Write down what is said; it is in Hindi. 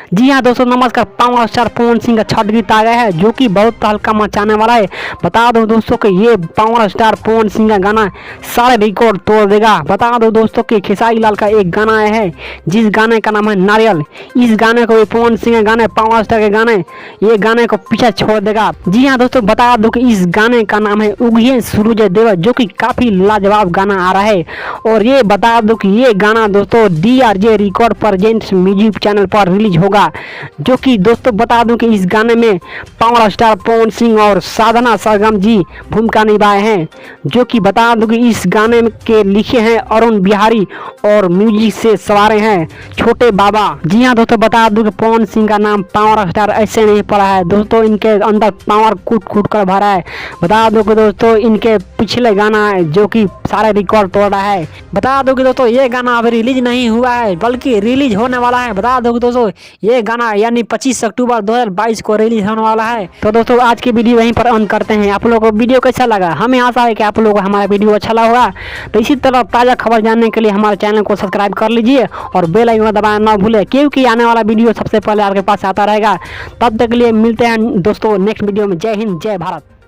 जी हाँ दोस्तों नमस्कार। पावर स्टार पवन सिंह का छठ गीत आ गया है जो कि बहुत हल्का मचाने वाला है। बता दो दोस्तों कि ये पावर स्टार पवन सिंह का गाना सारे रिकॉर्ड तोड़ देगा। बता दो दोस्तों कि खेसारी लाल का एक गाना आया है जिस गाने का नाम है नारियल। इस गाने को पवन सिंह के गाने, पावर स्टार के गाने, ये गाने को पीछे छोड़ देगा। जी हाँ दोस्तों बता दो कि इस गाने का नाम है उगिए सूरज देव, जो कि काफी लाजवाब गाना आ रहा है। और ये बता दो कि ये गाना दोस्तों DRJ record presents music channel पर रिलीज होगा, जो कि दोस्तों बता दूं कि इस गाने में पावर स्टार पवन सिंह और साधना सरगम जी भूमिका निभाए हैं। जो कि बता दूं कि इस गाने के लिखे हैं अरुण बिहारी और म्यूजिक से सवारे हैं छोटे बाबा। जी हाँ दोस्तों बता दूं कि पवन सिंह का नाम पावर स्टार ऐसे नहीं पड़ा है दोस्तों, इनके अंदर पावर कूट कूट कर भरा है। बता दो कि दोस्तों इनके पिछले गाना है जो कि सारे रिकॉर्ड तोड़ रहा है। बता दो कि दोस्तों ये गाना अभी रिलीज नहीं हुआ है बल्कि रिलीज होने वाला है। बता दो कि दोस्तों ये गाना यानी 25 अक्टूबर 2022 को रिलीज होने वाला है। तो दोस्तों आज की वीडियो यहीं पर अंत करते हैं। आप लोगों को वीडियो कैसा लगा? हमें आशा है कि आप लोगों को हमारा वीडियो अच्छा लगा होगा। तो इसी तरह ताज़ा खबर जानने के लिए हमारे चैनल को सब्सक्राइब कर लीजिए और बेल आइकन दबाना ना भूलें, क्योंकि आने वाला वीडियो सबसे पहले आपके पास आता रहेगा। तब तक के लिए मिलते हैं दोस्तों नेक्स्ट वीडियो में। जय हिंद, जय भारत।